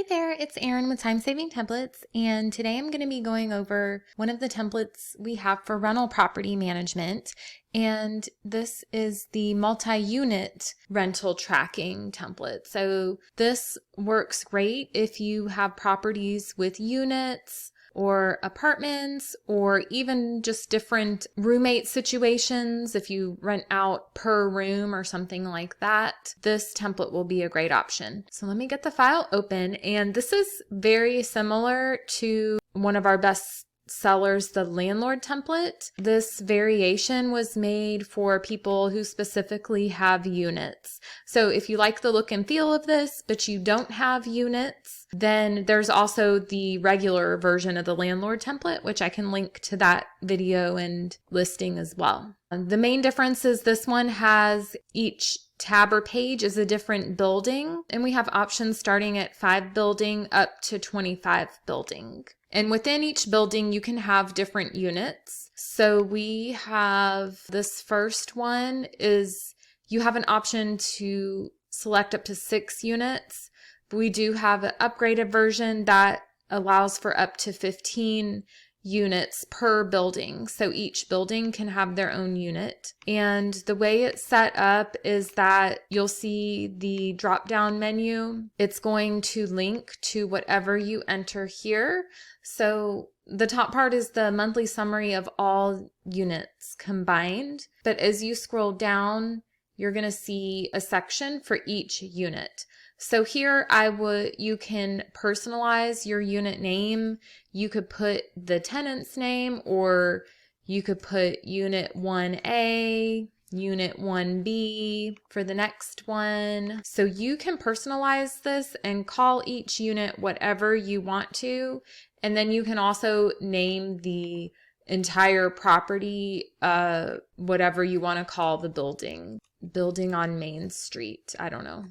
there, it's Erin with Time Saving Templates, and today I'm going to be going over one of the templates we have for rental property management, and this is the multi-unit rental tracking template. So this works great if you have properties with units or apartments, or even just different roommate situations. If you rent out per room or something like that, this template will be a great option. So let me get the file open, and this is very similar to one of our best sellers, the Landlord Template. This variation was made for people who specifically have units. So if you like the look and feel of this, but you don't have units, then there's also the regular version of the Landlord Template, which I can link to that video and listing as well. The main difference is this one has each tab or page is a different building, and we have options starting at 5 building up to 25 building. And within each building, you can have different units. So we have this first one is you have an option to select up to 6 units. We do have an upgraded version that allows for up to 15 units per building. So each building can have their own unit. And the way it's set up is that you'll see the drop-down menu. It's going to link to whatever you enter here. So the top part is the monthly summary of all units combined. But as you scroll down, you're going to see a section for each unit. So here you can personalize your unit name. You could put the tenant's name, or you could put unit 1A, unit 1B for the next one. So you can personalize this and call each unit whatever you want to. And then you can also name the entire property, whatever you want to call the building. Building on Main Street. I don't know.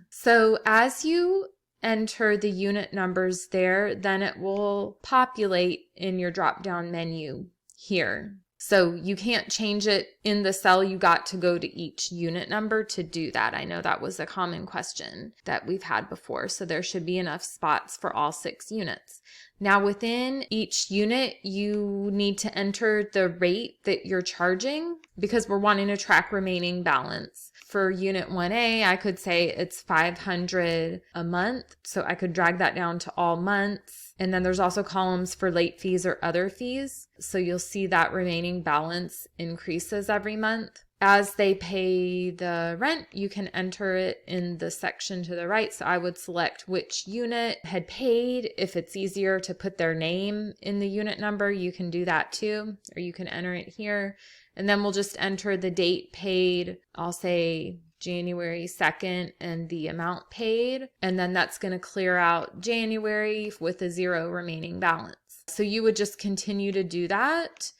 So as you enter the unit numbers there, then it will populate in your drop-down menu here. So you can't change it in the cell. You got to go to each unit number to do that. I know that was a common question that we've had before. So there should be enough spots for all 6 units. Now within each unit, you need to enter the rate that you're charging because we're wanting to track remaining balance. For unit 1A, I could say it's $500 a month. So I could drag that down to all months. And then there's also columns for late fees or other fees. So you'll see that remaining balance increases every month. As they pay the rent, you can enter it in the section to the right. So I would select which unit had paid. If it's easier to put their name in the unit number, you can do that too, or you can enter it here. And then we'll just enter the date paid. I'll say January 2nd and the amount paid. And then that's going to clear out January with a 0 remaining balance. So you would just continue to do that.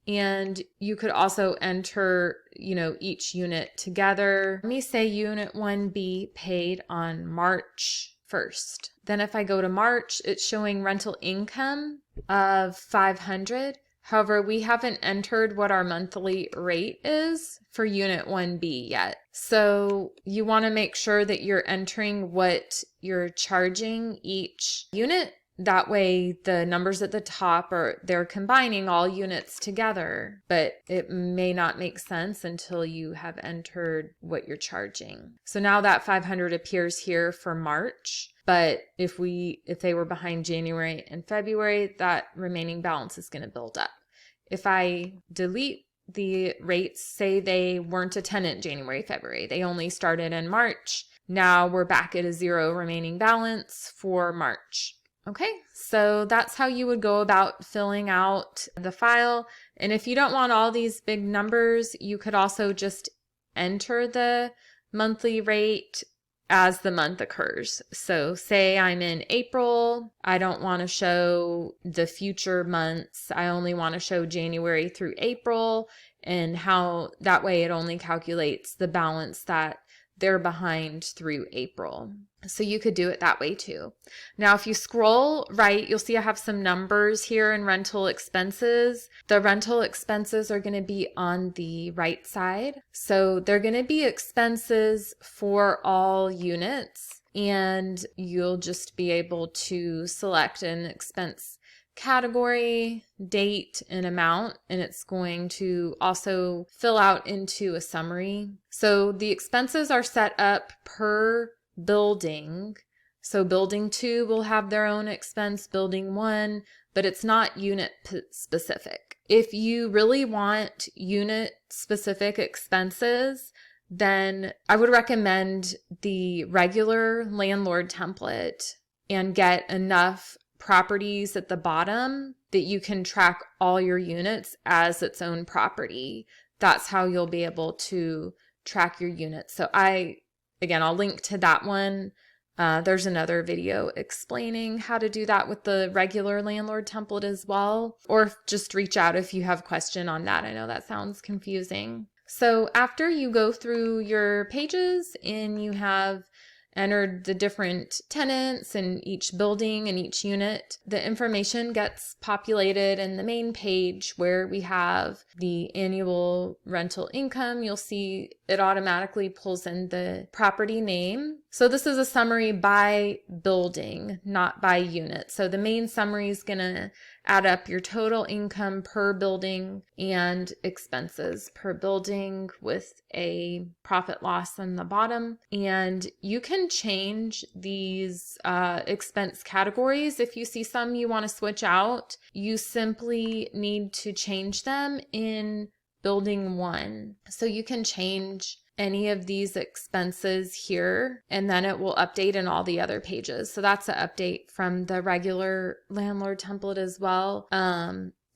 And you could also enter, each unit together. Let me say unit 1B paid on March 1st. Then if I go to March, it's showing rental income of $500. However, we haven't entered what our monthly rate is for unit 1B yet. So you want to make sure that you're entering what you're charging each unit. That way the numbers at the top they're combining all units together, but it may not make sense until you have entered what you're charging. So now that $500 appears here for March, but if they were behind January and February, that remaining balance is going to build up. If I delete the rates, say they weren't a tenant January, February, they only started in March, now we're back at a 0 remaining balance for March. Okay, so that's how you would go about filling out the file. And if you don't want all these big numbers, you could also just enter the monthly rate as the month occurs. So say I'm in April, I don't want to show the future months. I only want to show January through April, and how that way it only calculates the balance that they're behind through April. So you could do it that way too. Now, if you scroll right, you'll see I have some numbers here in rental expenses. The rental expenses are going to be on the right side. So they're going to be expenses for all units. and you'll just be able to select an expense category, date, and amount, and it's going to also fill out into a summary. So the expenses are set up per building. So building 2 will have their own expense, building 1, but it's not unit specific. If you really want unit specific expenses, then I would recommend the regular landlord template and get enough properties at the bottom that you can track all your units as its own property. That's how you'll be able to track your units. So I'll link to that one. There's another video explaining how to do that with the regular landlord template as well, or just reach out if you have a question on that. I know that sounds confusing. So after you go through your pages and you have entered the different tenants in each building and each unit, the information gets populated in the main page where we have the annual rental income. You'll see it automatically pulls in the property name. So this is a summary by building, not by unit. So the main summary is going to add up your total income per building and expenses per building with a profit loss on the bottom. And you can change these expense categories. If you see some you want to switch out, you simply need to change them in building 1. So you can change any of these expenses here, and then it will update in all the other pages. So that's an update from the regular landlord template as well.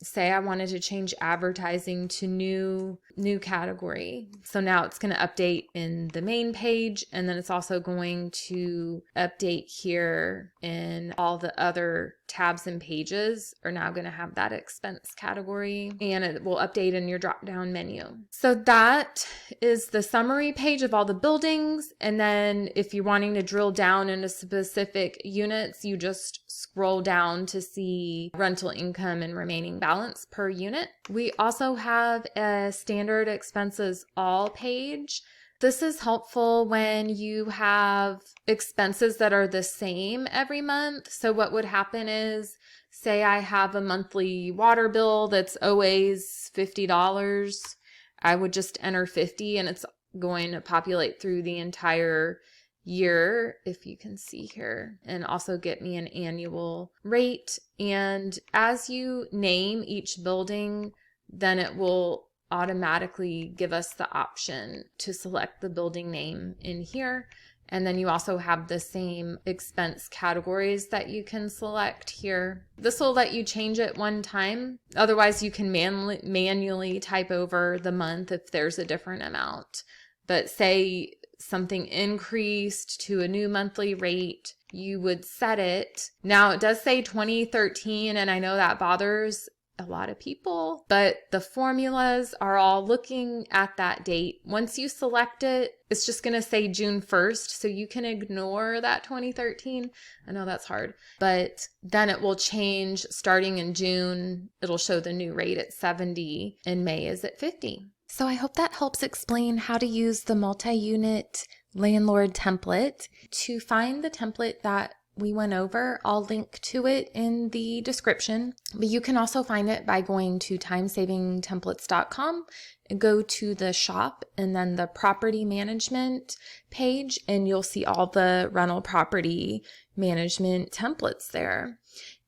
Say I wanted to change advertising to new category. So now it's going to update in the main page, and then it's also going to update here in all the other tabs and pages are now going to have that expense category, and it will update in your drop down menu. So that is the summary page of all the buildings. And then if you're wanting to drill down into specific units, you just scroll down to see rental income and remaining balance per unit. We also have a standard expenses all page. This is helpful when you have expenses that are the same every month. So what would happen is, say I have a monthly water bill that's always $50. I would just enter 50 and it's going to populate through the entire year, if you can see here, and also get me an annual rate. And as you name each building, then it will automatically give us the option to select the building name in here. And then you also have the same expense categories that you can select here. This will let you change it one time. Otherwise, you can manually type over the month if there's a different amount. But say something increased to a new monthly rate, you would set it. Now it does say 2013, and I know that bothers a lot of people, but the formulas are all looking at that date. Once you select it, it's just going to say June 1st, so you can ignore that 2013. I know that's hard, but then it will change starting in June. It'll show the new rate at 70 and May is at 50. So I hope that helps explain how to use the multi-unit landlord template. To find the template that we went over, I'll link to it in the description, but you can also find it by going to timesavingtemplates.com and go to the shop and then the property management page, and you'll see all the rental property management templates there.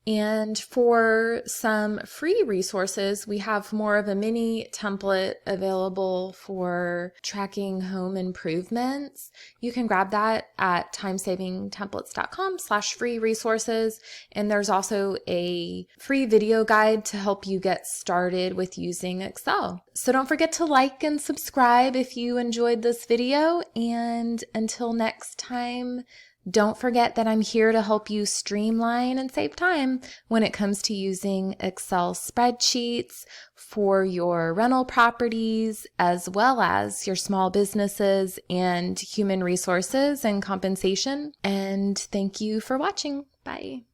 And for some free resources, we have more of a mini template available for tracking home improvements. You can grab that at timesavingtemplates.com/free resources. And there's also a free video guide to help you get started with using Excel. So don't forget to like and subscribe if you enjoyed this video. And until next time, don't forget that I'm here to help you streamline and save time when it comes to using Excel spreadsheets for your rental properties, as well as your small businesses and human resources and compensation. And thank you for watching. Bye.